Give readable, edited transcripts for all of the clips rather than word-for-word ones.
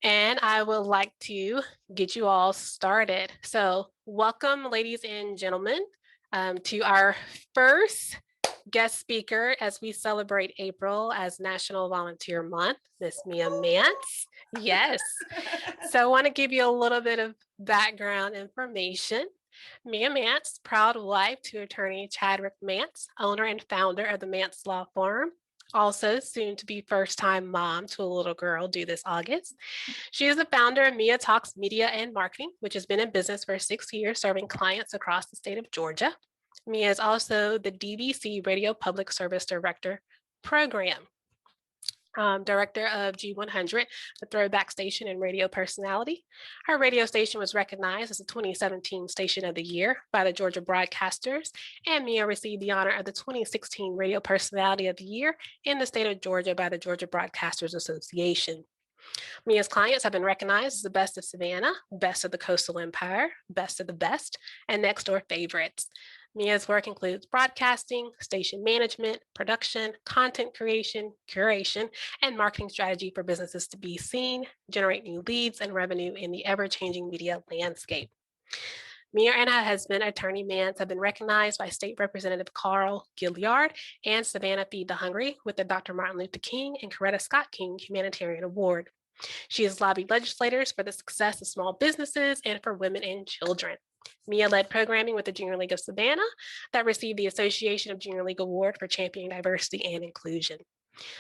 And I would like to get you all started. So, welcome, ladies and gentlemen, to our first guest speaker as we celebrate April as National Volunteer Month, Miss Mia Mance. Yes. So, I want to give you a little bit of background information. Mia Mance, proud wife to attorney Chadwick Mance, owner and founder of the Mance Law Firm. Also, soon to be first time mom to a little girl due this August. She is the founder of Mia Talks Media and Marketing, which has been in business for 6 years, serving clients across the state of Georgia. Mia is also the DVC Radio Public Service Director Program. Director of G100, the throwback station and radio personality. Her radio station was recognized as the 2017 Station of the Year by the Georgia Broadcasters, and Mia received the honor of the 2016 Radio Personality of the Year in the state of Georgia by the Georgia Broadcasters Association. Mia's clients have been recognized as the best of Savannah, best of the Coastal Empire, best of the best, and next door favorites. Mia's work includes broadcasting, station management, production, content creation, curation, and marketing strategy for businesses to be seen, generate new leads and revenue in the ever-changing media landscape. Mia and her husband, attorney Mance, have been recognized by State Representative Carl Gilliard and Savannah Feed the Hungry with the Dr. Martin Luther King and Coretta Scott King Humanitarian Award. She has lobbied legislators for the success of small businesses and for women and children. Mia led programming with the Junior League of Savannah that received the Association of Junior League Award for championing diversity and inclusion.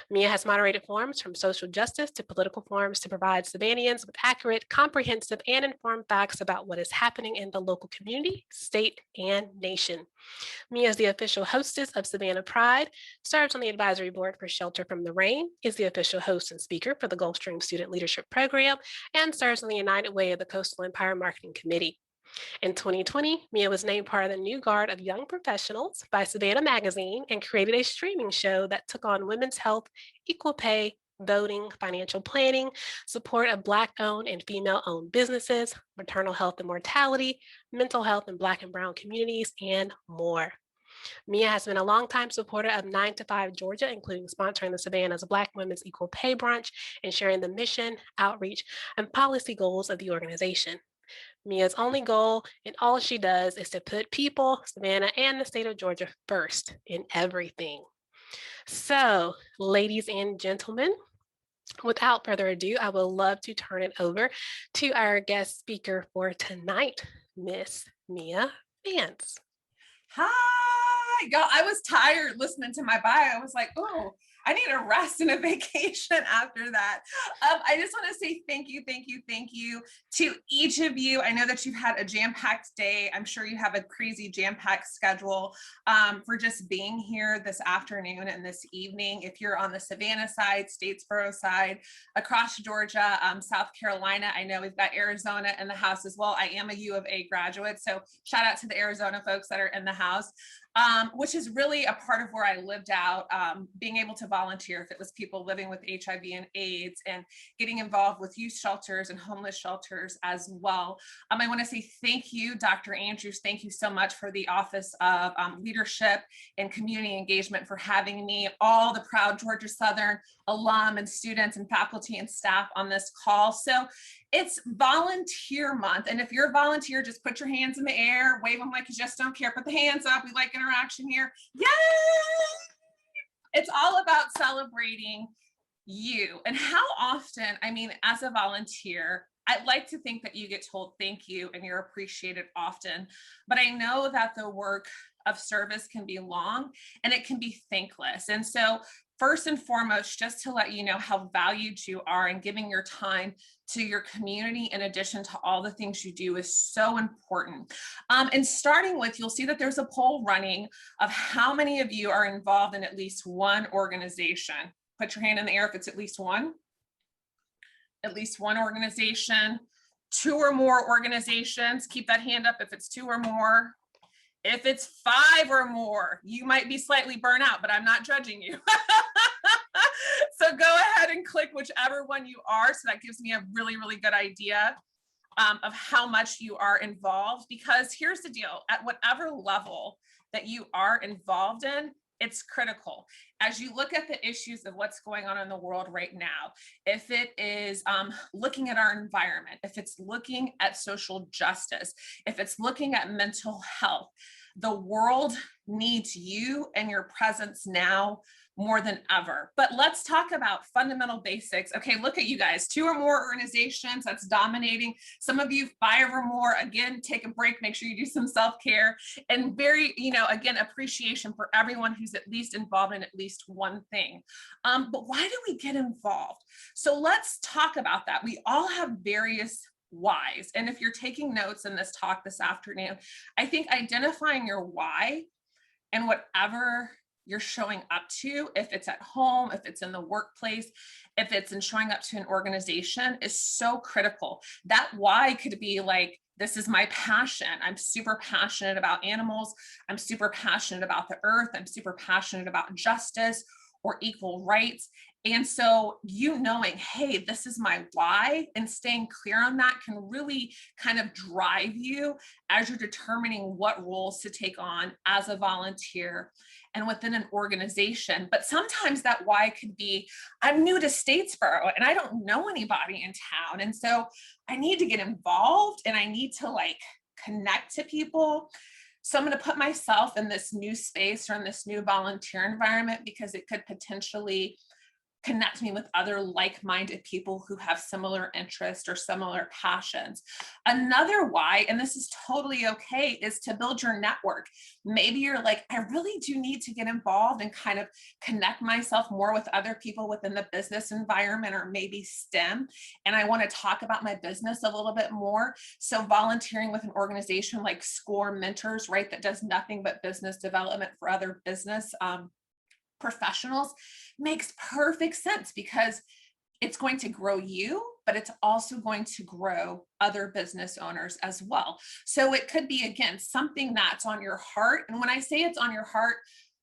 Mia has moderated forums from social justice to political forums to provide Savannahans with accurate, comprehensive, and informed facts about what is happening in the local community, state, and nation. Mia is the official hostess of Savannah Pride, serves on the advisory board for Shelter from the Rain, is the official host and speaker for the Gulfstream Student Leadership Program, and serves on the United Way of the Coastal Empire Marketing Committee. In 2020, Mia was named part of the new guard of young professionals by Savannah Magazine and created a streaming show that took on women's health, equal pay, voting, financial planning, support of Black-owned and female-owned businesses, maternal health and mortality, mental health in Black and Brown communities, and more. Mia has been a longtime supporter of 9 to 5 Georgia, including sponsoring the Savannah's Black Women's Equal Pay Brunch and sharing the mission, outreach, and policy goals of the organization. Mia's only goal in all she does is to put people, Savannah, and the state of Georgia first in everything. So, ladies and gentlemen, without further ado, I would love to turn it over to our guest speaker for tonight, Miss Mia Mance. Hi, y'all. I was tired listening to my bio. I was like, oh, I need a rest and a vacation after that. I just want to say thank you to each of you. I know that you've had a jam-packed day. I'm sure you have a crazy jam-packed schedule for just being here this afternoon and this evening. If you're on the Savannah side, Statesboro side, across Georgia, South Carolina, I know we've got Arizona in the house as well. I am a U of A graduate, so shout out to the Arizona folks that are in the house. Which is really a part of where I lived out, being able to volunteer if it was people living with HIV and AIDS and getting involved with youth shelters and homeless shelters as well. I want to say thank you, Dr. Andrews. Thank you so much for the Office of Leadership and Community Engagement for having me, all the proud Georgia Southern alum and students and faculty and staff on this call. So it's volunteer month. And if you're a volunteer, just put your hands in the air, wave them like you just don't care. Put the hands up. We like interaction here. Yay! It's all about celebrating you. And how often, as a volunteer, I'd like to think that you get told thank you and you're appreciated often, but I know that the work of service can be long and it can be thankless. And so first and foremost, just to let you know how valued you are and giving your time to your community in addition to all the things you do is so important. And starting with, you'll see that there's a poll running of how many of you are involved in at least one organization. Put your hand in the air if it's at least one. At least one organization, 2 or more organizations. Keep that hand up if it's 2 or more. If it's 5 or more, you might be slightly burnt out, but I'm not judging you. So go ahead and click whichever one you are. So that gives me a really, really good idea of how much you are involved. Because here's the deal, at whatever level that you are involved in, It's critical as you look at the issues of what's going on in the world right now. If it is looking at our environment, if it's looking at social justice, if it's looking at mental health, the world needs you and your presence now more than ever. But let's talk about fundamental basics. Okay, look at you guys, 2 or more organizations, that's dominating. Some of you 5 or more. Again, take a break, make sure you do some self-care, and very, again, appreciation for everyone who's at least involved in at least one thing. But why do we get involved? So let's talk about that. We all have various whys. And if you're taking notes in this talk this afternoon, I think identifying your why and whatever you're showing up to, if it's at home, if it's in the workplace, if it's in showing up to an organization, is so critical. That why could be like, this is my passion. I'm super passionate about animals. I'm super passionate about the earth. I'm super passionate about justice or equal rights. And so you knowing, hey, this is my why, and staying clear on that can really kind of drive you as you're determining what roles to take on as a volunteer and within an organization. But sometimes that why could be, I'm new to Statesboro and I don't know anybody in town. And so I need to get involved and I need to like connect to people. So I'm going to put myself in this new space or in this new volunteer environment because it could potentially connect me with other like-minded people who have similar interests or similar passions. Another why, and this is totally okay, is to build your network. Maybe you're like, I really do need to get involved and kind of connect myself more with other people within the business environment or maybe STEM. And I want to talk about my business a little bit more. So volunteering with an organization like SCORE Mentors, right, that does nothing but business development for other business professionals makes perfect sense because it's going to grow you, but it's also going to grow other business owners as well. So it could be, again, something that's on your heart. And when I say it's on your heart,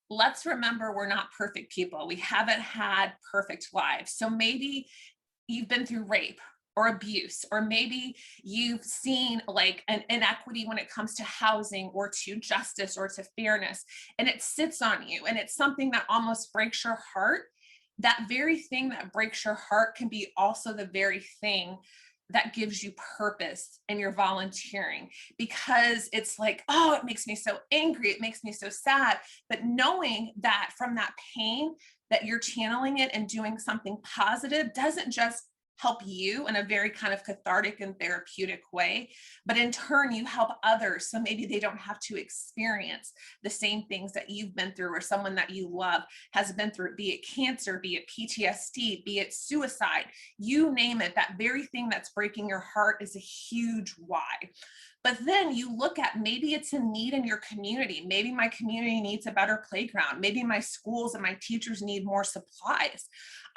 let's remember we're not perfect people. We haven't had perfect lives. So maybe you've been through rape or abuse, or maybe you've seen like an inequity when it comes to housing or to justice or to fairness, and it sits on you and it's something that almost breaks your heart. That very thing that breaks your heart can be also the very thing that gives you purpose in your volunteering, because it's like, oh, it makes me so angry, it makes me so sad. But knowing that from that pain that you're channeling it and doing something positive doesn't just help you in a very kind of cathartic and therapeutic way, but in turn you help others. So maybe they don't have to experience the same things that you've been through or someone that you love has been through, be it cancer, be it PTSD, be it suicide, you name it. That very thing that's breaking your heart is a huge why. But then you look at, maybe it's a need in your community. Maybe my community needs a better playground. Maybe my schools and my teachers need more supplies.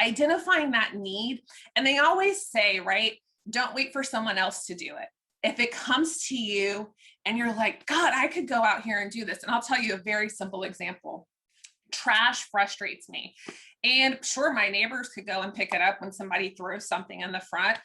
Identifying that need. And they always say, right, don't wait for someone else to do it. If it comes to you and you're like, God, I could go out here and do this. And I'll tell you a very simple example. Trash frustrates me. And sure, my neighbors could go and pick it up when somebody throws something in the front.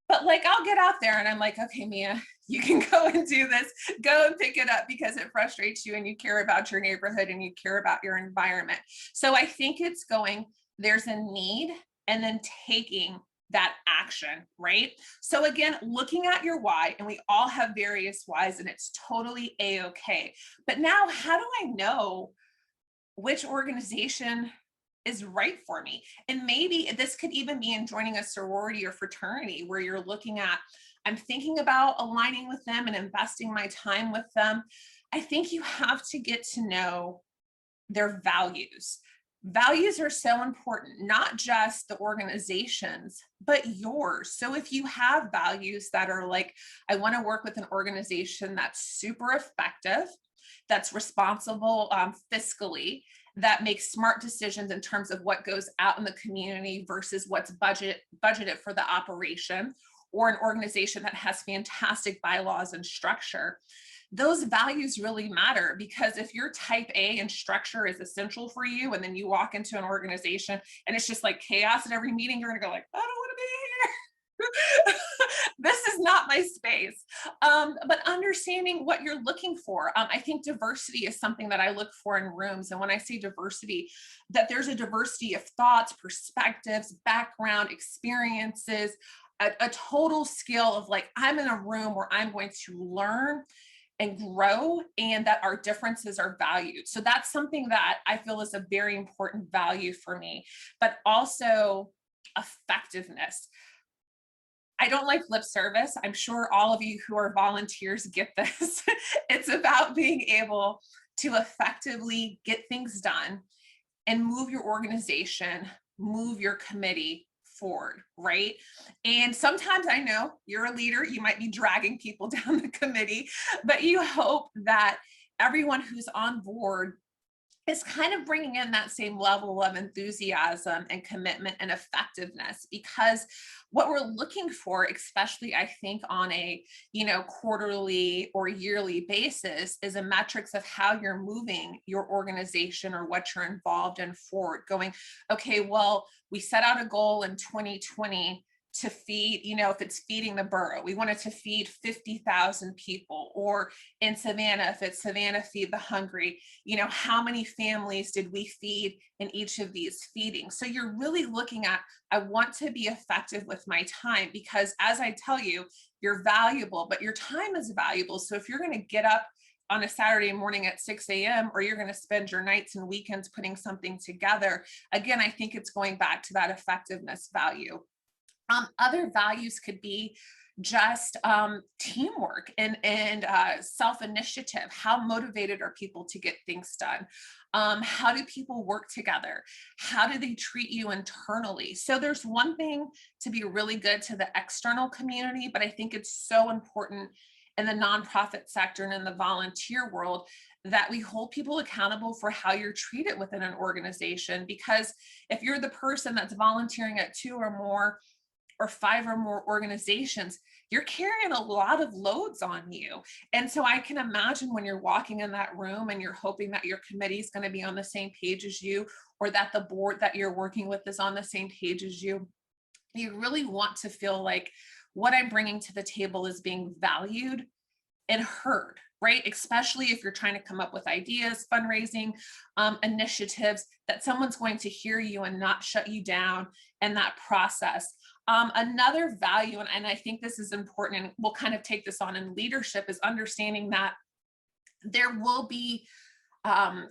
But like, I'll get out there and I'm like, okay, Mia, you can go and do this, go and pick it up because it frustrates you and you care about your neighborhood and you care about your environment. So I think it's going, there's a need and then taking that action, right? So again, looking at your why, and we all have various whys and it's totally a-okay. But now how do I know which organization is right for me? And maybe this could even be in joining a sorority or fraternity where you're looking at, I'm thinking about aligning with them and investing my time with them. I think you have to get to know their values. Values are so important, not just the organizations, but yours. So if you have values that are like, I want to work with an organization that's super effective, that's responsible fiscally, that makes smart decisions in terms of what goes out in the community versus what's budgeted for the operation, or an organization that has fantastic bylaws and structure. Those values really matter, because if your type A and structure is essential for you, and then you walk into an organization and it's just like chaos at every meeting, you're gonna go like, I don't want to be here. This is not my space. But understanding what you're looking for. I think diversity is something that I look for in rooms. And when I say diversity, that there's a diversity of thoughts, perspectives, background, experiences, a total skill of like, I'm in a room where I'm going to learn and grow, and that our differences are valued. So that's something that I feel is a very important value for me, but also effectiveness. I don't like lip service. I'm sure all of you who are volunteers get this. It's about being able to effectively get things done and move your organization, move your committee forward, right? And sometimes I know you're a leader, you might be dragging people down the committee, but you hope that everyone who's on board is kind of bringing in that same level of enthusiasm and commitment and effectiveness, because what we're looking for, especially I think on a quarterly or yearly basis, is a metrics of how you're moving your organization or what you're involved in forward, going, okay, well, we set out a goal in 2020 to feed, if it's feeding the borough, we wanted to feed 50,000 people, or in Savannah, if it's Savannah Feed the Hungry, how many families did we feed in each of these feedings? So you're really looking at, I want to be effective with my time, because as I tell you, you're valuable, but your time is valuable. So if you're going to get up on a Saturday morning at 6 a.m., or you're going to spend your nights and weekends putting something together, again, I think it's going back to that effectiveness value. Other values could be just teamwork and self-initiative. How motivated are people to get things done? How do people work together? How do they treat you internally? So there's one thing to be really good to the external community, but I think it's so important in the nonprofit sector and in the volunteer world that we hold people accountable for how you're treated within an organization. Because if you're the person that's volunteering at 2 or more or 5 or more organizations, you're carrying a lot of loads on you. And so I can imagine when you're walking in that room and you're hoping that your committee is going to be on the same page as you, or that the board that you're working with is on the same page as you, you really want to feel like what I'm bringing to the table is being valued and heard, right? Especially if you're trying to come up with ideas, fundraising initiatives, that someone's going to hear you and not shut you down in that process. Another value, and I think this is important, and we'll kind of take this on in leadership, is understanding that there will be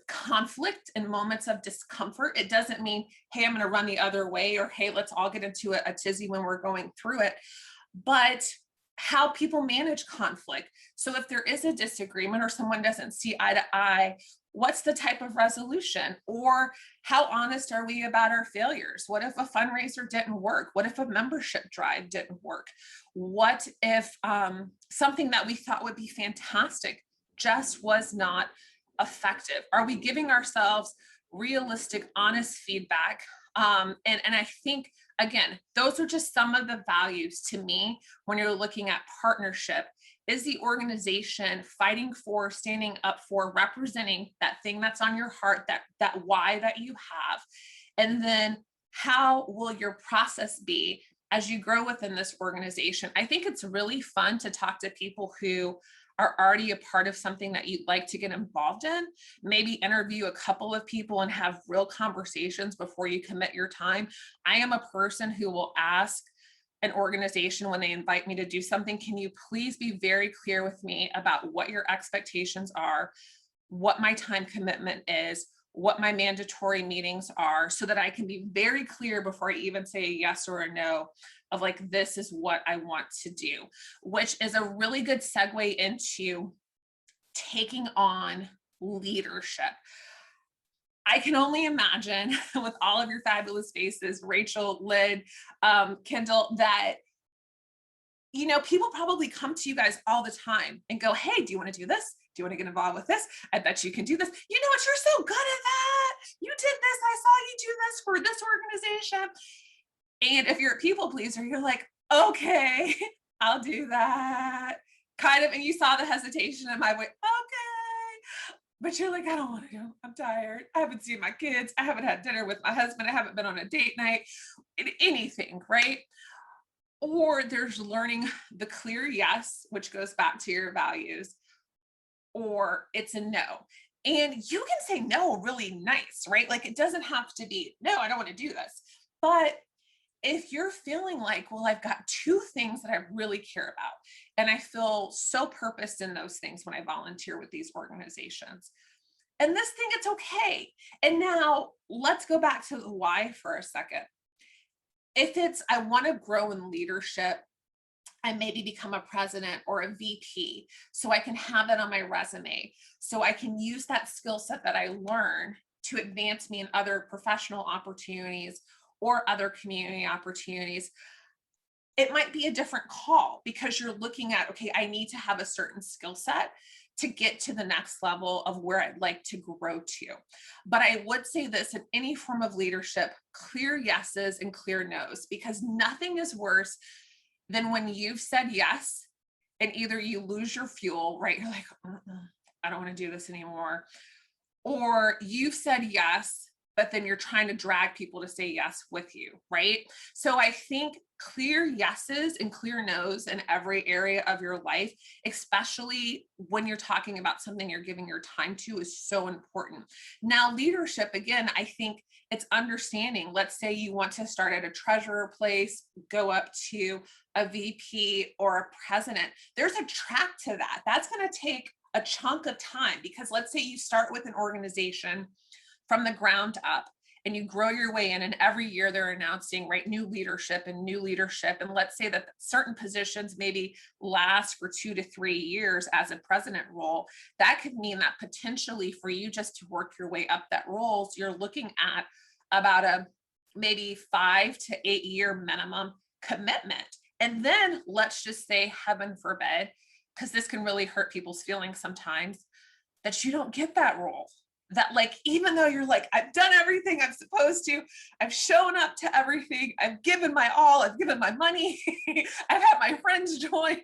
conflict and moments of discomfort. It doesn't mean, hey, I'm going to run the other way, or hey, let's all get into a tizzy when we're going through it. But how people manage conflict. So if there is a disagreement or someone doesn't see eye to eye, what's the type of resolution? Or how honest are we about our failures? What if a fundraiser didn't work? What if a membership drive didn't work? What if something that we thought would be fantastic just was not effective? Are we giving ourselves realistic, honest feedback? And I think, again, those are just some of the values to me when you're looking at partnership. Is the organization fighting for, standing up for, representing that thing that's on your heart, that why that you have? And then how will your process be as you grow within this organization? I think it's really fun to talk to people who are already a part of something that you'd like to get involved in. Maybe interview a couple of people and have real conversations before you commit your time. I am a person who will ask an organization when they invite me to do something, can you please be very clear with me about what your expectations are, what my time commitment is, what my mandatory meetings are, so that I can be very clear before I even say a yes or a no of like, this is what I want to do, which is a really good segue into taking on leadership. I can only imagine with all of your fabulous faces, Rachel, Lyd, Kendall, that people probably come to you guys all the time and go, hey, do you want to do this? Do you want to get involved with this? I bet you can do this. You know what? You're so good at that. You did this. I saw you do this for this organization. And if you're a people pleaser, you're like, okay, I'll do that. Kind of, and you saw the hesitation in my way. Okay. But you're like, I don't want to go. I'm tired. I haven't seen my kids. I haven't had dinner with my husband. I haven't been on a date night, anything, right? or there's learning the clear yes, which goes back to your values, or it's a no. And you can say no really nice, right? Like it doesn't have to be, no, I don't want to do this. But if you're feeling like, well, I've got two things that I really care about, and I feel so purposed in those things when I volunteer with these organizations, and this thing, it's okay. And now let's go back to the why for a second. If it's, I want to grow in leadership and maybe become a president or a VP so I can have that on my resume, so I can use that skill set that I learn to advance me in other professional opportunities or other community opportunities. It might be a different call because you're looking at, okay, I need to have a certain skill set to get to the next level of where I'd like to grow to. But I would say this, in any form of leadership, clear yeses and clear nos, because nothing is worse than when you've said yes and either you lose your fuel, right? You're like, I don't want to do this anymore. Or you've said yes, but then you're trying to drag people to say yes with you, right? So I think clear yeses and clear nos in every area of your life, especially when you're talking about something you're giving your time to, is so important. Now, leadership, again, I think it's understanding. Let's say you want to start at a treasurer place, go up to a VP or a president. There's a track to that. That's going to take a chunk of time, because let's say you start with an organization from the ground up and you grow your way in, and every year they're announcing, right, new leadership and new leadership. And let's say that certain positions maybe last for 2 to 3 years as a president role. That could mean that potentially for you just to work your way up that roles, you're looking at about a maybe 5 to 8 year minimum commitment. And then let's just say, heaven forbid, because this can really hurt people's feelings sometimes, that you don't get that role. That, like, even though you're like, I've done everything I'm supposed to, I've shown up to everything, I've given my all, I've given my money, I've had my friends join,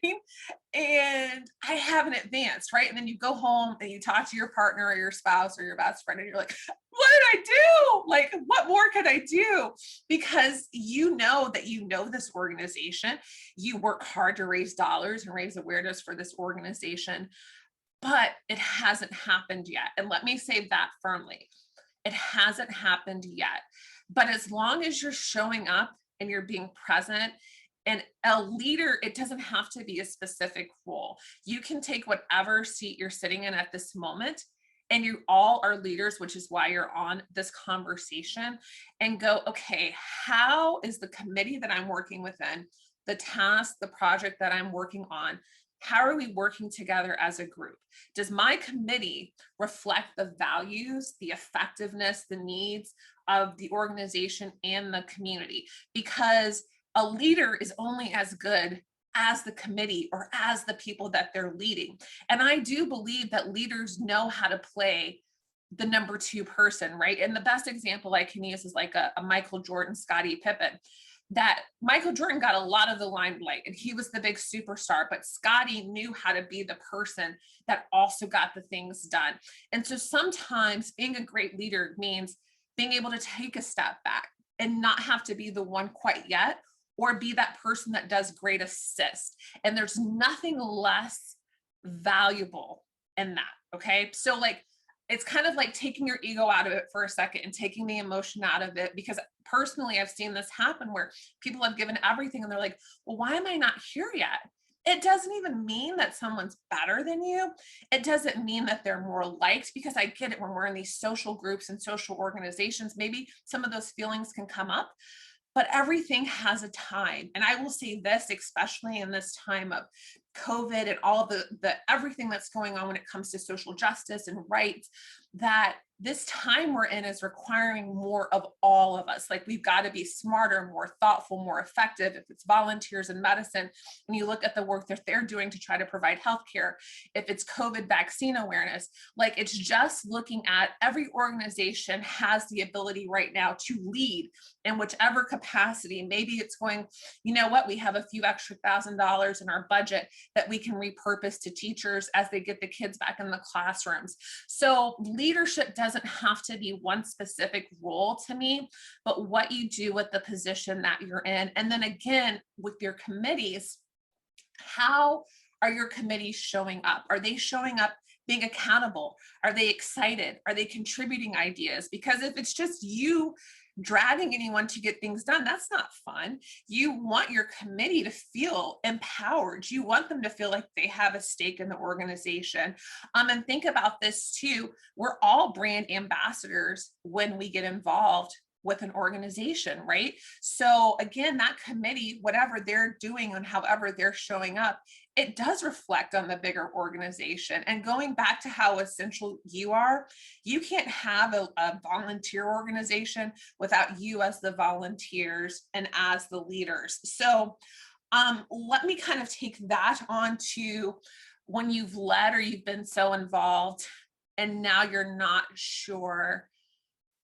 and I haven't advanced, right? And then you go home and you talk to your partner or your spouse or your best friend, and you're like, what did I do? Like, what more could I do? Because you know that you know this organization, you work hard to raise dollars and raise awareness for this organization, but it hasn't happened yet. And let me say that firmly. It hasn't happened yet. But as long as you're showing up and you're being present, and a leader, it doesn't have to be a specific role. You can take whatever seat you're sitting in at this moment, and you all are leaders, which is why you're on this conversation, and go, okay, how is the committee that I'm working within, the task, the project that I'm working on, how are we working together as a group? Does my committee reflect the values, the effectiveness, the needs of the organization and the community? Because a leader is only as good as the committee or as the people that they're leading. And I do believe that leaders know how to play the number two person, right? And the best example I can use is like a Michael Jordan, Scottie Pippen. That Michael Jordan got a lot of the limelight and he was the big superstar, but Scottie knew how to be the person that also got the things done. And so sometimes being a great leader means being able to take a step back and not have to be the one quite yet, or be that person that does great assist. And there's nothing less valuable in that. Okay. So, like, it's kind of like taking your ego out of it for a second and taking the emotion out of it, because personally I've seen this happen where people have given everything and they're like, well, why am I not here yet? It doesn't even mean that someone's better than you. It doesn't mean that they're more liked, because I get it, when we're in these social groups and social organizations, maybe some of those feelings can come up, but everything has a time. And I will say this, especially in this time of COVID and all the everything that's going on when it comes to social justice and rights, that this time we're in is requiring more of all of us. Like, we've got to be smarter, more thoughtful, more effective. If it's volunteers in medicine, and you look at the work that they're doing to try to provide healthcare, if it's COVID vaccine awareness, like, it's just looking at every organization has the ability right now to lead in whichever capacity. Maybe it's going, you know what, we have a few extra $1,000 in our budget that we can repurpose to teachers as they get the kids back in the classrooms. So leadership doesn't doesn't have to be one specific role to me, but what you do with the position that you're in. And then again, with your committees, how are your committees showing up? Are they showing up being accountable? Are they excited? Are they contributing ideas? Because if it's just you dragging anyone to get things done, that's not fun. You want your committee to feel empowered. You want them to feel like they have a stake in the organization. And think about this too. We're all brand ambassadors when we get involved with an organization, right? So again, that committee, whatever they're doing and however they're showing up, it does reflect on the bigger organization. And going back to how essential you are, you can't have a volunteer organization without you as the volunteers and as the leaders. So let me kind of take that on to when you've led or you've been so involved and now you're not sure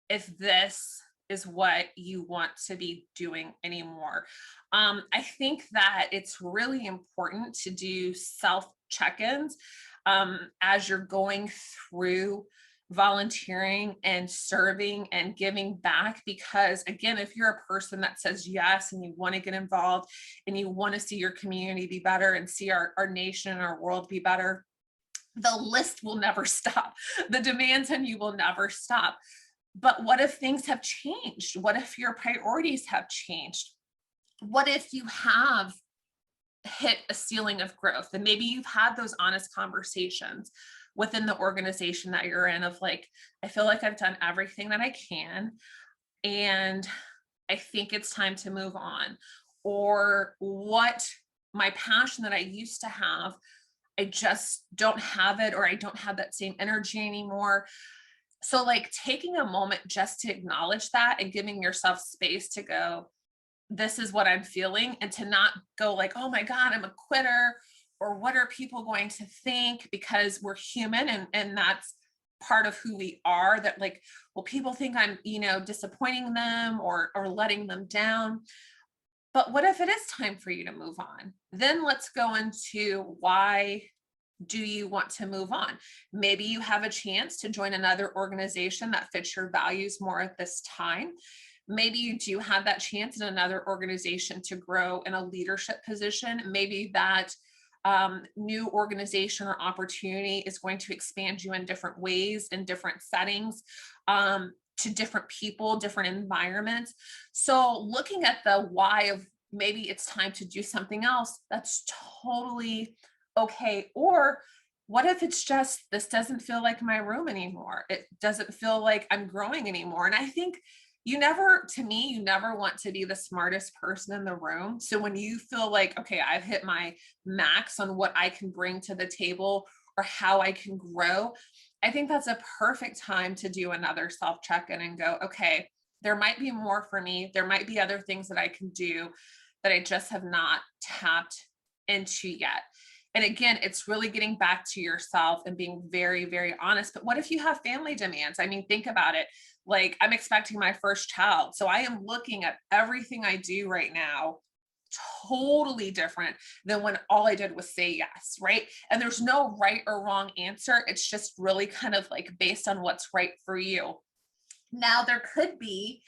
if this is what you want to be doing anymore. I think that it's really important to do self check-ins as you're going through volunteering and serving and giving back, because again, if you're a person that says yes and you want to get involved and you want to see your community be better and see our nation and our world be better, the list will never stop. The demands on you will never stop. But what if things have changed? What if your priorities have changed? What if you have hit a ceiling of growth and maybe you've had those honest conversations within the organization that you're in of like, I feel like I've done everything that I can and I think it's time to move on. Or what my passion that I used to have, I just don't have it, or I don't have that same energy anymore. So like taking a moment just to acknowledge that and giving yourself space to go, this is what I'm feeling, and to not go like, oh my God, I'm a quitter, or what are people going to think? Because we're human and that's part of who we are, that like, well, people think I'm, disappointing them or letting them down. But what if it is time for you to move on? Then let's go into why do you want to move on? Maybe you have a chance to join another organization that fits your values more at this time. Maybe you do have that chance in another organization to grow in a leadership position. Maybe that new organization or opportunity is going to expand you in different ways, in different settings, to different people, different environments. So looking at the why of maybe it's time to do something else, that's totally okay. Or what if it's just, this doesn't feel like my room anymore? It doesn't feel like I'm growing anymore. And I think you never want to be the smartest person in the room. So when you feel like, okay, I've hit my max on what I can bring to the table or how I can grow, I think that's a perfect time to do another self check-in and go, okay, there might be more for me. There might be other things that I can do that I just have not tapped into yet. And again, it's really getting back to yourself and being very, very honest. But what if you have family demands? I mean, think about it. Like, I'm expecting my first child. So I am looking at everything I do right now totally different than when all I did was say yes, right? And there's no right or wrong answer. It's just really kind of like based on what's right for you. Now, there could be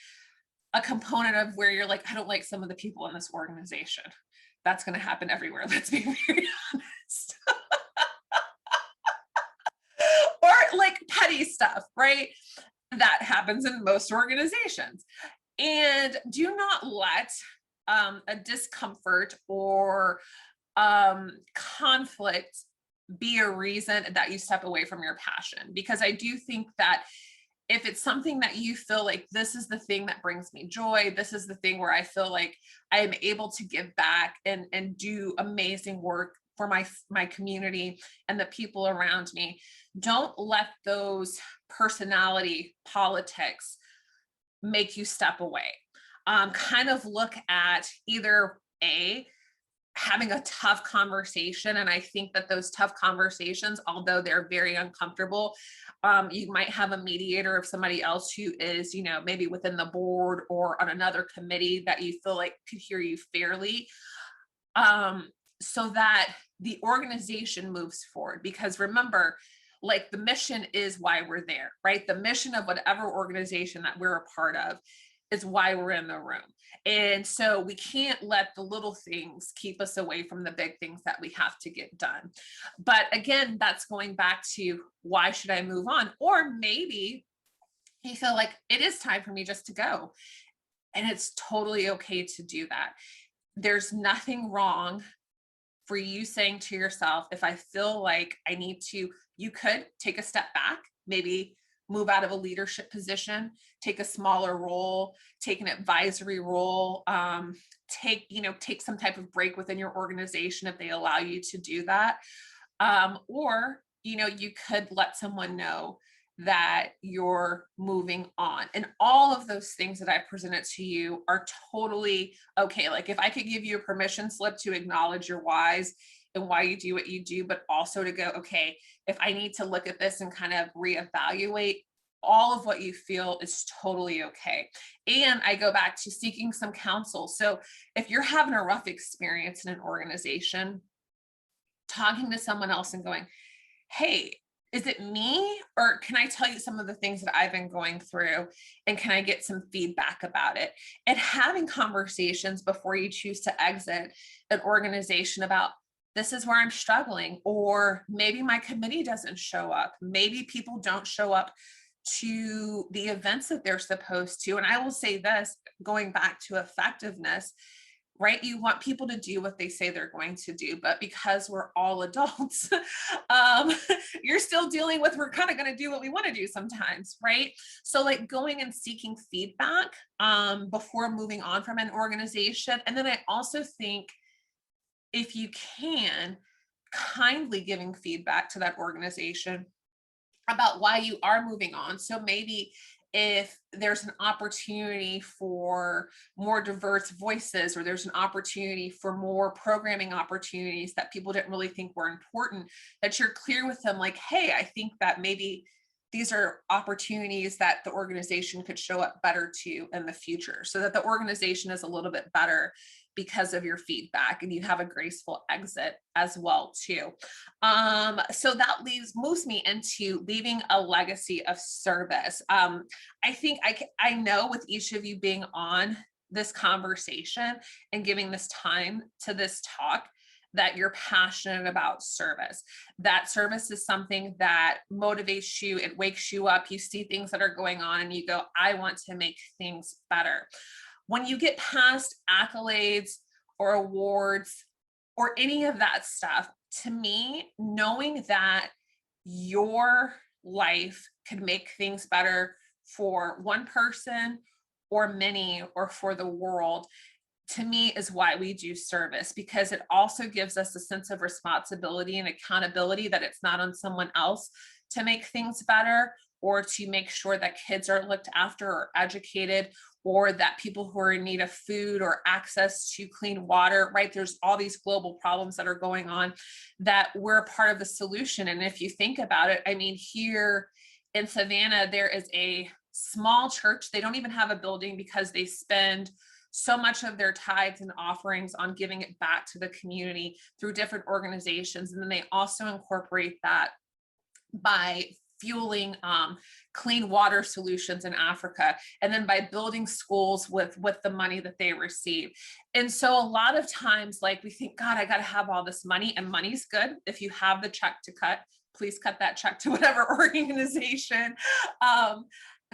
a component of where you're like, I don't like some of the people in this organization. That's going to happen everywhere. Let's be very honest. Or like petty stuff, right? That happens in most organizations. And do not let a discomfort or conflict be a reason that you step away from your passion. Because I do think that if it's something that you feel like this is the thing that brings me joy, this is the thing where I feel like I am able to give back and do amazing work for my community and the people around me, don't let those personality politics make you step away. Kind of look at either having a tough conversation. And I think that those tough conversations, although they're very uncomfortable, you might have a mediator of somebody else who is, maybe within the board or on another committee that you feel like could hear you fairly, so that the organization moves forward. Because remember, Like the mission is why we're there, right? The mission of whatever organization that we're a part of is why we're in the room. And so we can't let the little things keep us away from the big things that we have to get done. But again, that's going back to why should I move on? Or maybe you feel like it is time for me just to go. And it's totally okay to do that. There's nothing wrong for you saying to yourself, if I feel like I need to, you could take a step back, maybe move out of a leadership position, take a smaller role, take an advisory role, take some type of break within your organization if they allow you to do that. Or, you could let someone know that you're moving on. And all of those things that I presented to you are totally okay. Like if I could give you a permission slip to acknowledge your whys and why you do what you do, but also to go, okay, if I need to look at this and kind of reevaluate, all of what you feel is totally okay. And I go back to seeking some counsel. So if you're having a rough experience in an organization, talking to someone else and going, hey, is it me? Or can I tell you some of the things that I've been going through? And can I get some feedback about it? And having conversations before you choose to exit an organization about this is where I'm struggling, or maybe my committee doesn't show up. Maybe people don't show up to the events that they're supposed to. And I will say this, going back to effectiveness, right? You want people to do what they say they're going to do, but because we're all adults, um, you're still dealing with, we're kind of going to do what we want to do sometimes, right? So like going and seeking feedback before moving on from an organization. And then I also think if you can, kindly giving feedback to that organization about why you are moving on. So maybe if there's an opportunity for more diverse voices, or there's an opportunity for more programming opportunities that people didn't really think were important, that you're clear with them, like, hey, I think that maybe these are opportunities that the organization could show up better to in the future, so that the organization is a little bit better because of your feedback, and you have a graceful exit as well too. So that moves me into leaving a legacy of service. I think I know with each of you being on this conversation and giving this time to this talk, that you're passionate about service. That service is something that motivates you, it wakes you up, you see things that are going on and you go, I want to make things better. When you get past accolades or awards or any of that stuff, to me, knowing that your life could make things better for one person or many or for the world, to me is why we do service, because it also gives us a sense of responsibility and accountability that it's not on someone else to make things better, or to make sure that kids are looked after or educated, or that people who are in need of food or access to clean water, right? There's all these global problems that are going on that we're a part of the solution. And if you think about it, I mean, here in Savannah, there is a small church. They don't even have a building because they spend so much of their tithes and offerings on giving it back to the community through different organizations. And then they also incorporate that by fueling clean water solutions in Africa, and then by building schools with the money that they receive. And so a lot of times, like, we think, God, I got to have all this money, and money's good. If you have the check to cut, please cut that check to whatever organization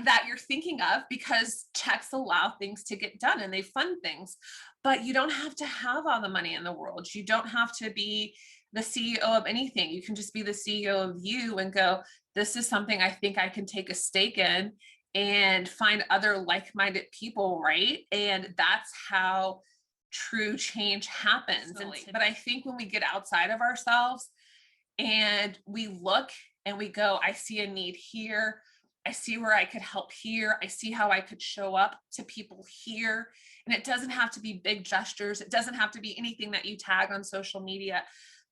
that you're thinking of, because checks allow things to get done and they fund things. But you don't have to have all the money in the world. You don't have to be the CEO of anything. You can just be the CEO of you and go, this is something I think I can take a stake in, and find other like-minded people, right? And that's how true change happens. But I think when we get outside of ourselves and we look and we go, I see a need here, I see where I could help here, I see how I could show up to people here. And it doesn't have to be big gestures, it doesn't have to be anything that you tag on social media,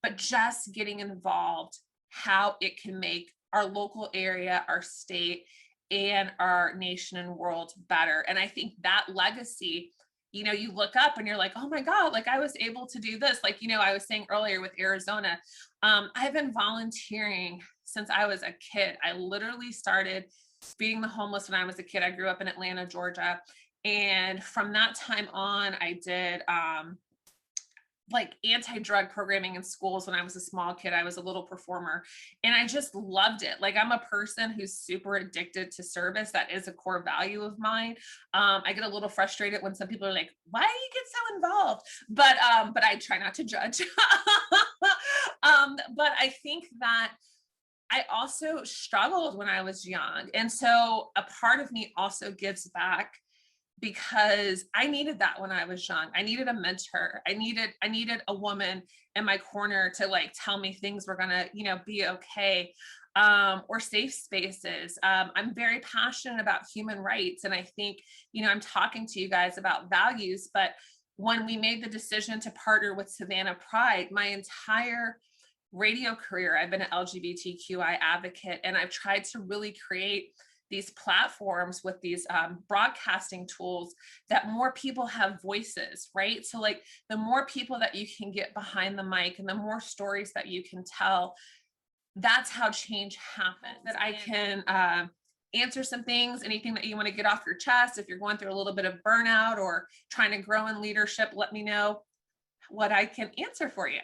but just getting involved, how it can make our local area, our state, and our nation and world better. And I think that legacy, you look up and you're like, oh my God, like I was able to do this. Like, I was saying earlier with Arizona, I've been volunteering since I was a kid. I literally started feeding the homeless when I was a kid. I grew up in Atlanta, Georgia. And from that time on, I did like anti-drug programming in schools when I was a small kid. I was a little performer and I just loved it. Like I'm a person who's super addicted to service. That is a core value of mine. I get a little frustrated when some people are like, why do you get so involved? But I try not to judge. But I think that I also struggled when I was young. And so a part of me also gives back because I needed that when I was young. I needed a mentor. I needed a woman in my corner to like tell me things were gonna, be okay. Or safe spaces. I'm very passionate about human rights. And I think, I'm talking to you guys about values, but when we made the decision to partner with Savannah Pride, my entire radio career, I've been an LGBTQI advocate, and I've tried to really create these platforms with these broadcasting tools that more people have voices, right? So like the more people that you can get behind the mic and the more stories that you can tell, that's how change happens. That I can answer some things, anything that you want to get off your chest. If you're going through a little bit of burnout or trying to grow in leadership, let me know what I can answer for you.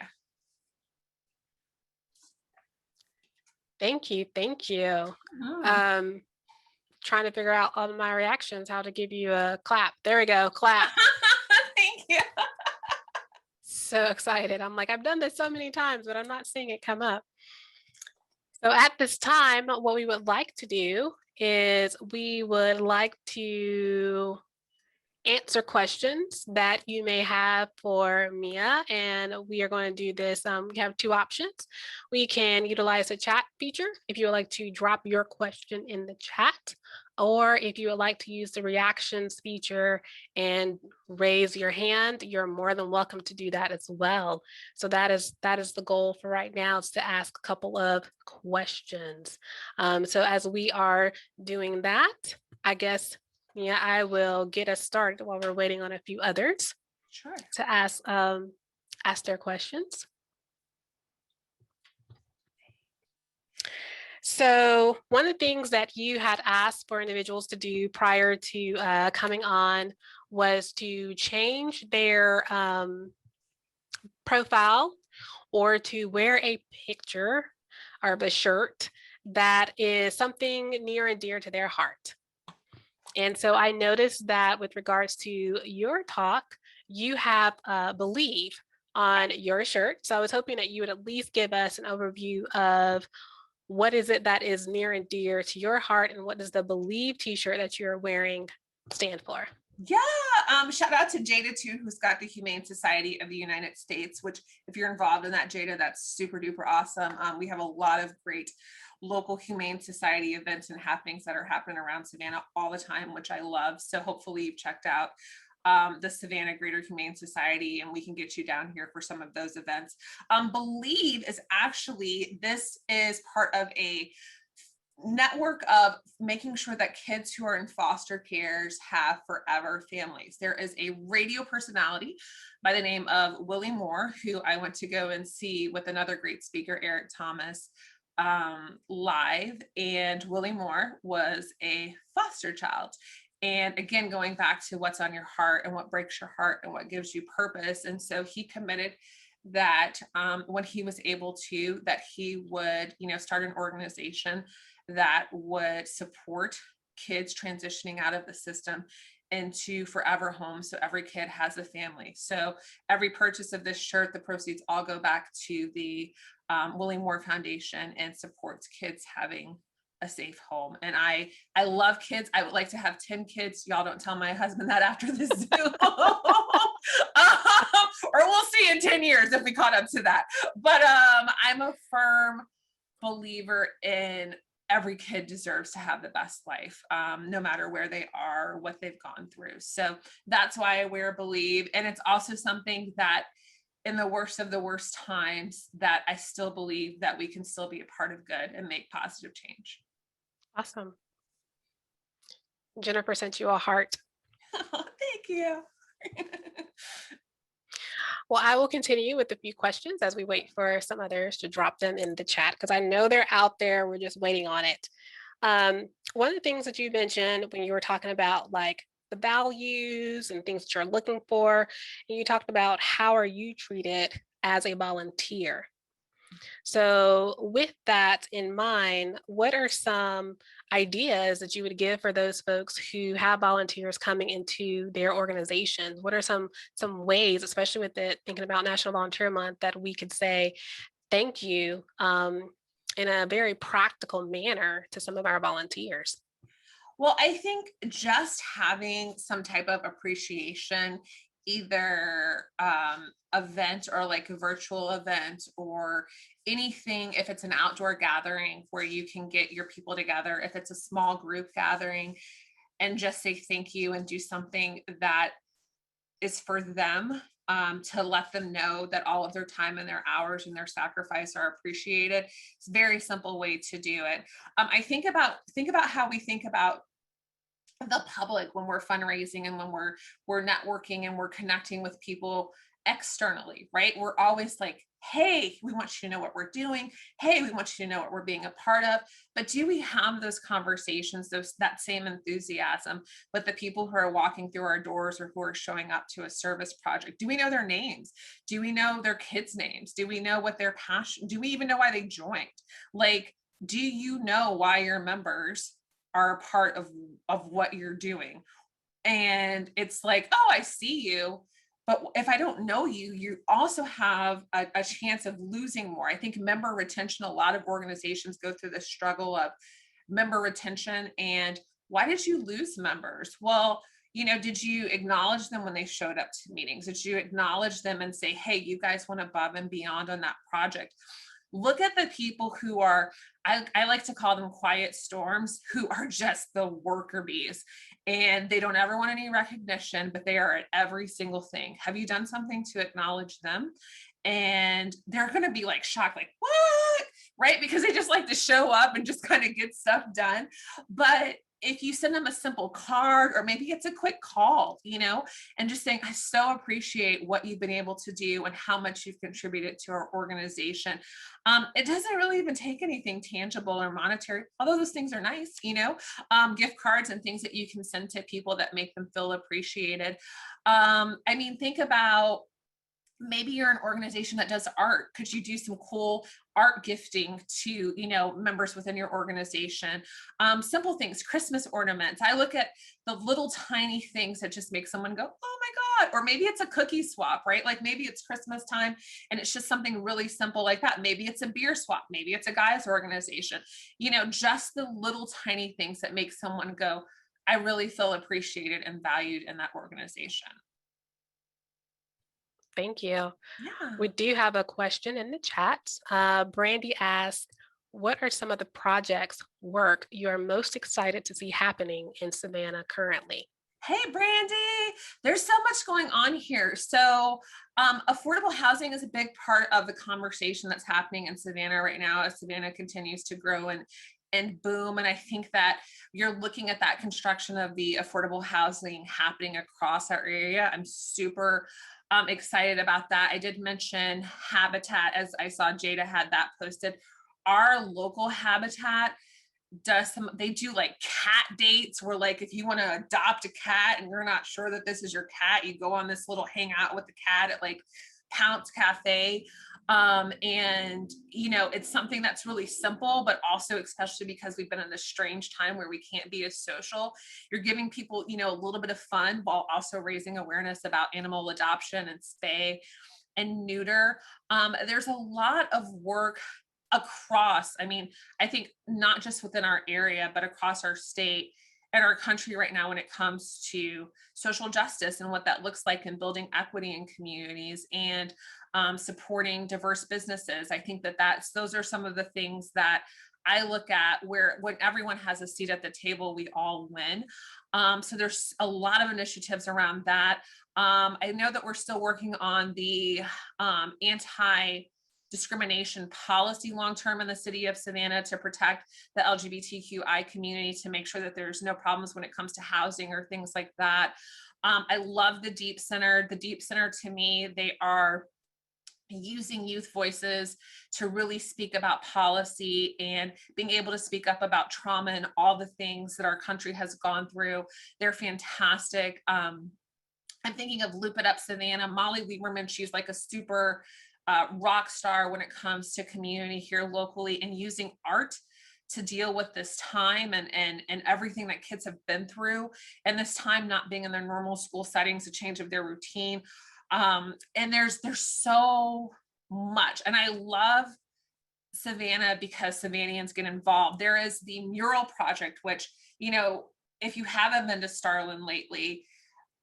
Thank you. Thank you. Trying to figure out all of my reactions, how to give you a clap. There we go. Clap. Thank you. So excited. I'm like, I've done this so many times, but I'm not seeing it come up. So at this time, what we would like to do is we would like to answer questions that you may have for Mia. And we are going to do this. We have two options. We can utilize the chat feature if you would like to drop your question in the chat, or if you would like to use the reactions feature and raise your hand, you're more than welcome to do that as well. So that is the goal for right now, is to ask a couple of questions. So as we are doing that, I guess, yeah, I will get us started while we're waiting on a few others to ask their questions. So one of the things that you had asked for individuals to do prior to coming on was to change their profile or to wear a picture or a shirt that is something near and dear to their heart. And so I noticed that with regards to your talk, you have Believe on your shirt. So I was hoping that you would at least give us an overview of what is it that is near and dear to your heart, and what does the Believe t-shirt that you're wearing stand for? Yeah, shout out to Jada too, who's got the Humane Society of the United States, which if you're involved in that, Jada, that's super duper awesome. We have a lot of great local Humane Society events and happenings that are happening around Savannah all the time, which I love. So hopefully you've checked out the Savannah Greater Humane Society, and we can get you down here for some of those events. Believe is actually, this is part of a network of making sure that kids who are in foster cares have forever families. There is a radio personality by the name of Willie Moore, who I went to go and see with another great speaker, Eric Thomas, live. And Willie Moore was a foster child. And again, going back to what's on your heart and what breaks your heart and what gives you purpose. And so he committed that when he was able to, that he would, start an organization that would support kids transitioning out of the system into forever homes, so every kid has a family. So every purchase of this shirt, the proceeds all go back to the Willie Moore Foundation and supports kids having a safe home. And I love kids. I would like to have 10 kids. Y'all don't tell my husband that after this Zoom. Or we'll see in 10 years if we caught up to that. But I'm a firm believer in every kid deserves to have the best life, no matter where they are, what they've gone through. So that's why I wear Believe. And it's also something that in the worst of the worst times, that I still believe that we can still be a part of good and make positive change. Awesome. Jennifer sent you a heart. Thank you. Well, I will continue with a few questions as we wait for some others to drop them in the chat because I know they're out there. We're just waiting on it. One of the things that you mentioned when you were talking about like the values and things that you're looking for, and you talked about how are you treated as a volunteer. So, with that in mind, what are some ideas that you would give for those folks who have volunteers coming into their organizations? What are some ways, especially with it thinking about National Volunteer Month, that we could say thank you in a very practical manner to some of our volunteers? Well, I think just having some type of appreciation, either event or like a virtual event or anything, if it's an outdoor gathering where you can get your people together, if it's a small group gathering, and just say thank you and do something that is for them, to let them know that all of their time and their hours and their sacrifice are appreciated. It's a very simple way to do it. I think about how we think about the public when we're fundraising and when we're networking and we're connecting with people externally, right? We're always like, hey, we want you to know what we're doing. Hey, we want you to know what we're being a part of. But do we have those conversations, that same enthusiasm with the people who are walking through our doors or who are showing up to a service project? Do we know their names? Do we know their kids' names? Do we know what their passion? Do we even know why they joined? Like, do you know why your members are a part of what you're doing? And it's like, oh, I see you, but if I don't know you, you also have a chance of losing more. I think member retention, a lot of organizations go through the struggle of member retention. And why did you lose members? Well, did you acknowledge them when they showed up to meetings? Did you acknowledge them and say, hey, you guys went above and beyond on that project? Look at the people who are, I like to call them quiet storms, who are just the worker bees, and they don't ever want any recognition, but they are at every single thing. Have you done something to acknowledge them? And they're going to be like shocked, like, what? Right? Because they just like to show up and just kind of get stuff done. But if you send them a simple card, or maybe it's a quick call, and just saying, I so appreciate what you've been able to do and how much you've contributed to our organization. It doesn't really even take anything tangible or monetary, although those things are nice, gift cards and things that you can send to people that make them feel appreciated. I mean, think about, maybe you're an organization that does art. Could you do some cool art gifting to members within your organization? Simple things, Christmas ornaments. I look at the little tiny things that just make someone go, oh my god. Or maybe it's a cookie swap, right? Like maybe it's Christmas time and it's just something really simple like that. Maybe it's a beer swap, maybe it's a guys organization. Just the little tiny things that make someone go, I really feel appreciated and valued in that organization. Thank you. We Yeah. do have a question in the chat. Brandy asked, what are some of the projects, work you are most excited to see happening in Savannah currently? Hey, Brandy, there's so much going on here. So, affordable housing is a big part of the conversation that's happening in Savannah right now as Savannah continues to grow and boom. And I think that you're looking at that construction of the affordable housing happening across our area. I'm super excited about that. I did mention Habitat, as I saw Jada had that posted. Our local Habitat they do like cat dates where, like, if you want to adopt a cat and you're not sure that this is your cat, you go on this little hangout with the cat at like Pounce Cafe. And it's something that's really simple, but also, especially because we've been in this strange time where we can't be as social, you're giving people a little bit of fun while also raising awareness about animal adoption and spay and neuter. There's a lot of work across, I think not just within our area, but across our state and our country right now when it comes to social justice and what that looks like in building equity in communities and supporting diverse businesses. I think those are some of the things that I look at, where when everyone has a seat at the table, we all win. So there's a lot of initiatives around that. I know that we're still working on the anti discrimination policy long-term in the city of Savannah to protect the LGBTQI community, to make sure that there's no problems when it comes to housing or things like that. I love the Deep Center. The Deep Center, to me, they are using youth voices to really speak about policy and being able to speak up about trauma and all the things that our country has gone through. They're fantastic. I'm thinking of Loop It Up Savannah. Molly Lieberman, she's like a super rock star when it comes to community here locally and using art to deal with this time and everything that kids have been through, and this time not being in their normal school settings, a change of their routine. And there's so much, and I love Savannah because Savannahans get involved. There is the mural project, which, you know, if you haven't been to Starland lately,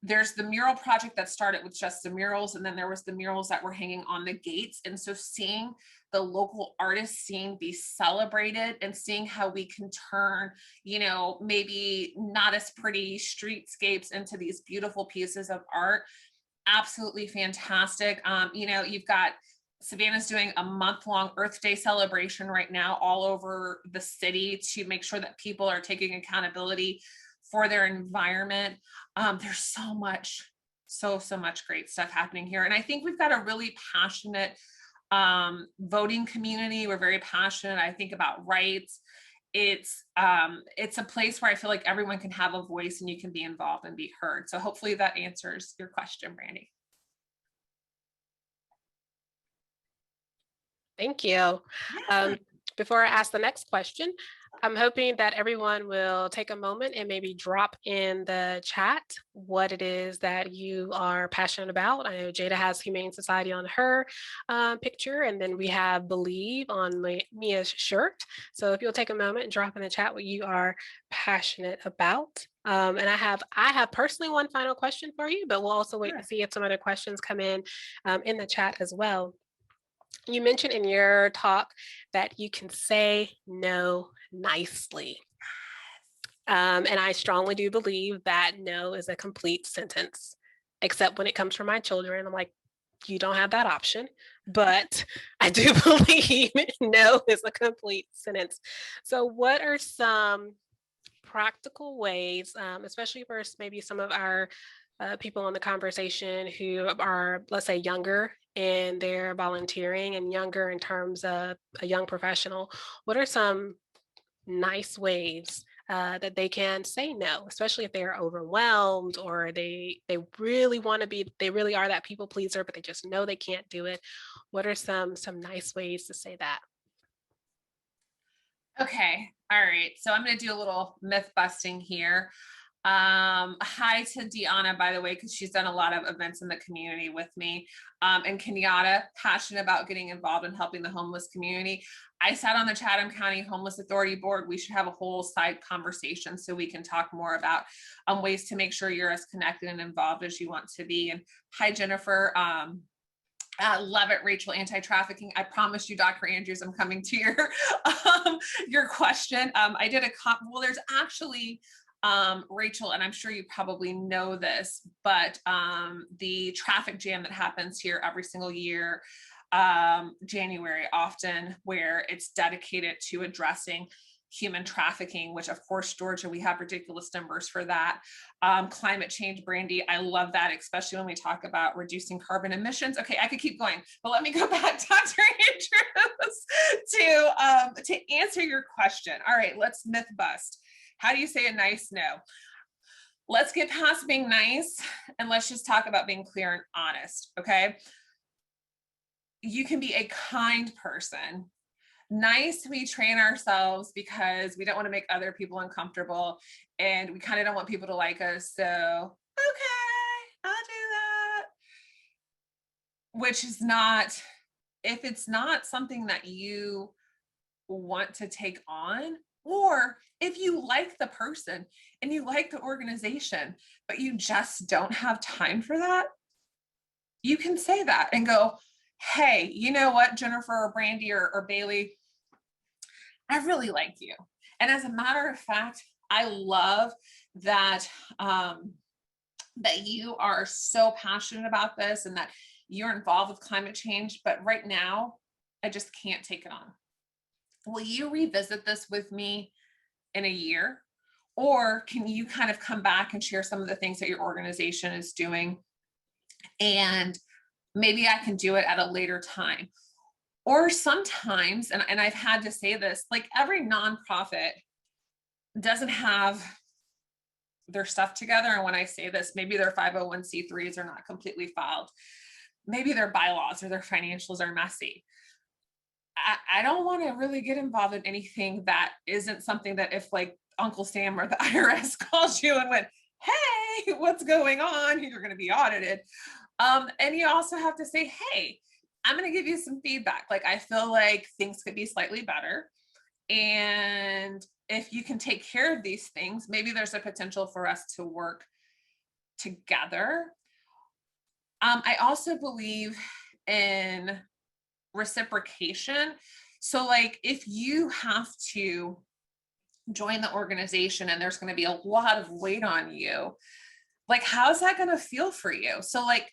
there's the mural project that started with just the murals, and then there was the murals that were hanging on the gates. And so seeing the local artist scene be celebrated and seeing how we can turn, you know, maybe not as pretty streetscapes into these beautiful pieces of art, absolutely fantastic. You know, you've got Savannah's doing a month-long Earth Day celebration right now all over the city to make sure that people are taking accountability for their environment. There's so much, so much great stuff happening here. And I think we've got a really passionate voting community. We're very passionate, I think, about rights. It's a place where I feel like everyone can have a voice and you can be involved and be heard. So hopefully that answers your question, Brandy. Thank you. Yeah. Before I ask the next question, I'm hoping that everyone will take a moment and maybe drop in the chat what it is that you are passionate about. I know Jada has Humane Society on her picture, and then we have Believe on Mia's shirt. So if you'll take a moment and drop in the chat what you are passionate about. And I have personally one final question for you, but we'll also wait to see if some other questions come in the chat as well. You mentioned in your talk that you can say no nicely. And I strongly do believe that no is a complete sentence, except when it comes from my children. I'm like, you don't have that option. But I do believe no is a complete sentence. So, what are some practical ways, especially for maybe some of our people in the conversation who are, let's say, younger and they're volunteering and younger in terms of a young professional? What are some nice ways that they can say no, especially if they're overwhelmed or they really want to be, they really are that people pleaser, but they just know they can't do it? What are some nice ways to say that? Okay. All right. So I'm going to do a little myth busting here. Hi to Deanna, by the way, because she's done a lot of events in the community with me. And Kenyatta, passionate about getting involved in helping the homeless community. I sat on the Chatham County Homeless Authority Board. We should have a whole side conversation so we can talk more about ways to make sure you're as connected and involved as you want to be. And hi, Jennifer. Love it, Rachel. Anti-trafficking. I promise you, Dr. Andrews, I'm coming to your question. I did well, there's actually Rachel, and I'm sure you probably know this, but the traffic jam that happens here every single year, January often, where it's dedicated to addressing human trafficking, which of course, Georgia, we have ridiculous numbers for that. Climate change, Brandy, I love that, especially when we talk about reducing carbon emissions. Okay, I could keep going, but let me go back, Dr. Andrews, to answer your question. All right, let's myth bust. How do you say a nice no? Let's get past being nice and let's just talk about being clear and honest, okay? You can be a kind person. Nice, we train ourselves because we don't want to make other people uncomfortable and we kind of don't want people to like us. So, okay, I'll do that. Which is not, if it's not something that you want to take on, or if you like the person and you like the organization, but you just don't have time for that, you can say that and go, hey, you know what, Jennifer or Brandy or Bailey, I really like you. And as a matter of fact, I love that that you are so passionate about this and that you're involved with climate change, but right now, I just can't take it on. Will you revisit this with me in a year? Or can you kind of come back and share some of the things that your organization is doing? And maybe I can do it at a later time. Or sometimes, and I've had to say this, like every nonprofit doesn't have their stuff together. And when I say this, maybe their 501c3s are not completely filed. Maybe their bylaws or their financials are messy. I don't want to really get involved in anything that isn't something that if like Uncle Sam or the IRS calls you and went, hey, what's going on? You're going to be audited. And you also have to say, hey, I'm going to give you some feedback. Like, I feel like things could be slightly better. And if you can take care of these things, maybe there's a potential for us to work together. I also believe in reciprocation. So like if you have to join the organization and there's going to be a lot of weight on you, like how's that going to feel for you? So like,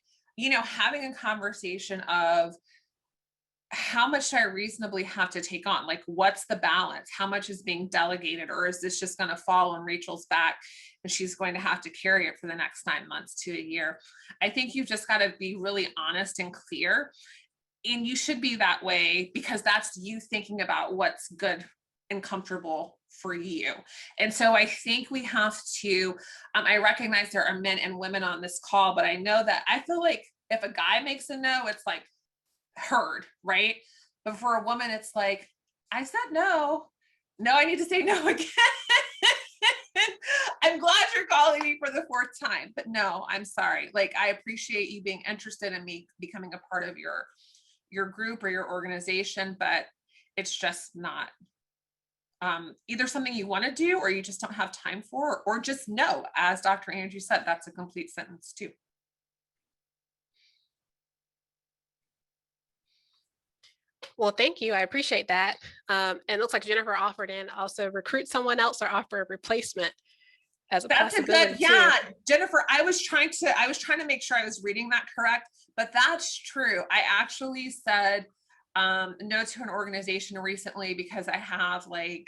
having a conversation of how much do I reasonably have to take on? Like, what's the balance? How much is being delegated? Or is this just going to fall on Rachel's back and she's going to have to carry it for the next 9 months to a year? I think you've just got to be really honest and clear. And you should be that way because that's you thinking about what's good and comfortable for you. And so I think we have to, I recognize there are men and women on this call, but I know that I feel like if a guy makes a no, it's like heard, right? But for a woman, it's like, I said no. No, I need to say no again. I'm glad you're calling me for the fourth time, but no, I'm sorry. Like, I appreciate you being interested in me becoming a part of your group or your organization, but it's just not either something you want to do or you just don't have time for, or just no. As Dr. Andrew said, that's a complete sentence too. Well, thank you. I appreciate that. And it looks like Jennifer offered in also recruit someone else or offer a replacement as a That's a possibility good, too. yeah, Jennifer, I was trying to make sure I was reading that correct, but that's true. I actually said no to an organization recently because I have like,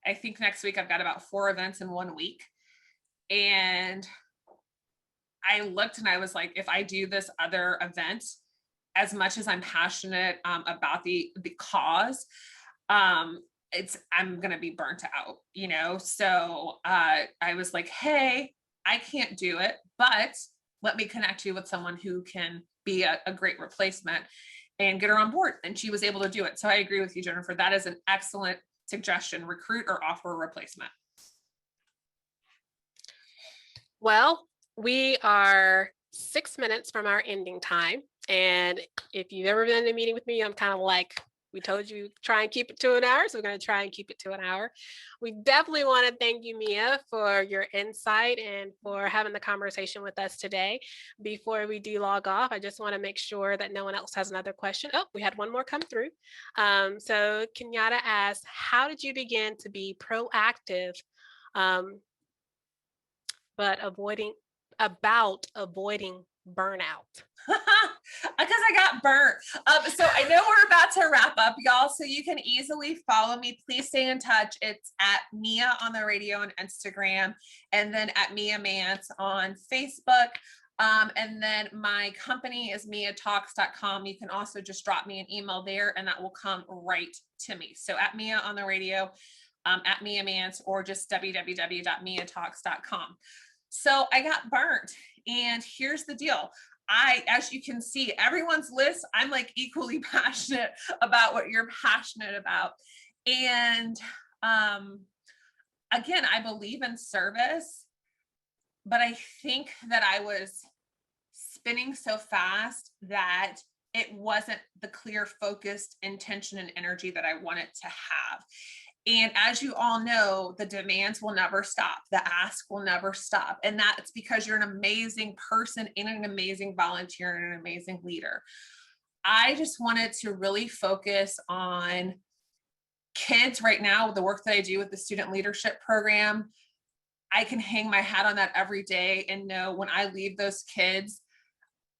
I think next week I've got about 4 events in 1 week. And I looked and I was like, if I do this other event, as much as I'm passionate about the cause, I'm gonna be burnt out, So I was like, hey, I can't do it, but let me connect you with someone who can be a great replacement and get her on board. And she was able to do it. So I agree with you, Jennifer. That is an excellent suggestion. Recruit or offer a replacement. Well, we are 6 minutes from our ending time. And if you've ever been in a meeting with me, I'm kind of like, we told you try and keep it to an hour, so we're going to try and keep it to an hour. We definitely want to thank you, Mia, for your insight and for having the conversation with us today. Before we do log off, I just want to make sure that no one else has another question. Oh, we had one more come through. So Kenyatta asked, how did you begin to be proactive but avoiding burnout? Because I got burnt. So I know we're about to wrap up, y'all. So you can easily follow me. Please stay in touch. It's at Mia on the radio on Instagram, and then at Mia Mance on Facebook. And then my company is miatalks.com. You can also just drop me an email there, and that will come right to me. So at Mia on the radio, at Mia Mance, or just www.miatalks.com. So I got burnt, and here's the deal. As you can see, everyone's list, I'm like equally passionate about what you're passionate about. And again, I believe in service, but I think that I was spinning so fast that it wasn't the clear, focused intention and energy that I wanted to have. And as you all know, the demands will never stop. The ask will never stop. And that's because you're an amazing person and an amazing volunteer and an amazing leader. I just wanted to really focus on kids right now with the work that I do with the student leadership program. I can hang my hat on that every day and know when I leave those kids,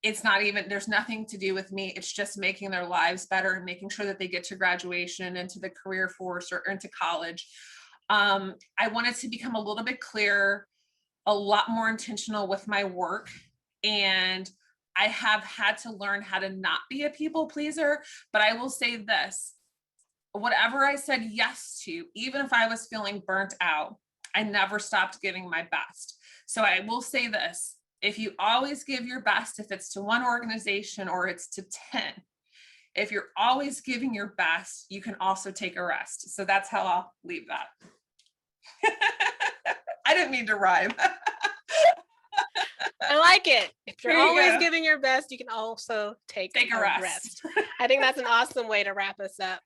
it's not even, there's nothing to do with me. It's just making their lives better and making sure that they get to graduation and into the career force or into college. I wanted to become a little bit clearer, a lot more intentional with my work. And I have had to learn how to not be a people pleaser. But I will say this, whatever I said yes to, even if I was feeling burnt out, I never stopped giving my best. So I will say this, if you always give your best, if it's to one organization or it's to 10, if you're always giving your best, you can also take a rest. So that's how I'll leave that. I didn't mean to rhyme. I like it. If you're There you always go. giving your best, you can also take Take a a rest. rest. I think that's an awesome way to wrap us up.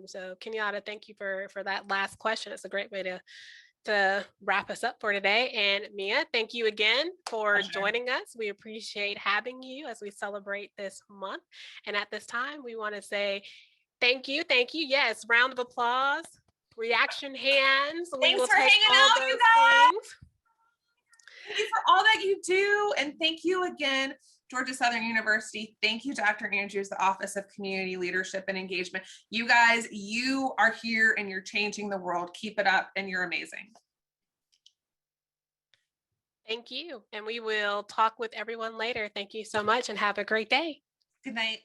So Kenyatta, thank you for that last question. It's a great way to wrap us up for today. And Mia, thank you again for Pleasure. joining us. We appreciate having you as we celebrate this month. And at this time, we want to say thank you. Thank you. Yes, round of applause, reaction hands. We Thanks will for take hanging all out, you those guys. things. Thank you for all that you do. And thank you again, Georgia Southern University. Thank you, Dr. Andrews, the Office of Community Leadership and Engagement. You guys, you are here and you're changing the world. Keep it up and you're amazing. Thank you. And we will talk with everyone later. Thank you so much and have a great day. Good night.